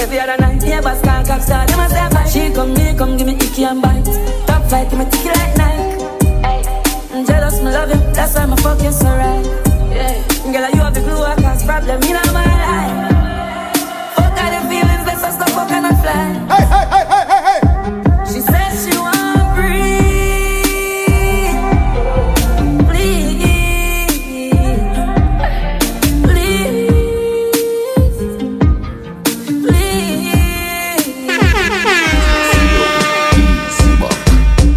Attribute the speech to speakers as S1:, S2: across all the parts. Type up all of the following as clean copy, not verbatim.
S1: the other night. Yeah, but can't cap star, them a say a fight. She come, me come, give me icky and bite. Top fight, give me ticky like Nike. I'm jealous, me love you, that's why I'm fucking so right. Yeah, girl, you have the glue, I cause problem in my life. Fuck all the feelings, let's just stop fucking and fly.
S2: Hey, hey, hey, hey, hey, hey.
S1: She says she won't breathe. Please, please.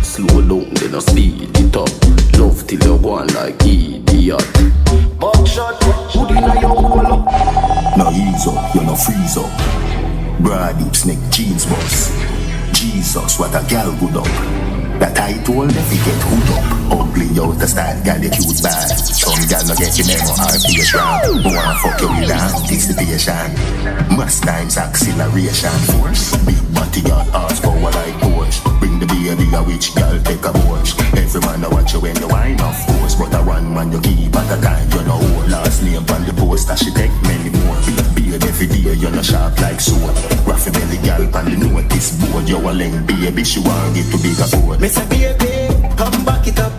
S3: Slow down, then I speed it up. Love till you go on like idiot.
S4: Buckshot, put in a your hole up.
S5: No ease up, you no freeze up. Broad hip snake jeans boss. Jesus, what a gal good up. That I told them to get hood up. Ugly out the style, gal you cute bad. Some gal no get your memo RPS round. Who wanna fuck you with anticipation. Mass times acceleration. Force, big body got horsepower like Porsche. Bring the baby a witch gal take a Porsche. Every man a watch you when you wine of course. But a one man you keep at a time. You know who last name on the poster. She take many more. Beard every day you no sharp like sword. Raffy belly gal on the notice board. You a length baby she want get to big a board.
S4: Miss a baby, come back it up.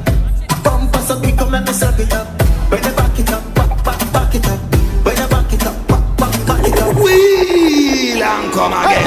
S4: Bump us a big, come and slap it up. When you back it up, back it up. When you back it up, back it up.
S3: Wheel and come again.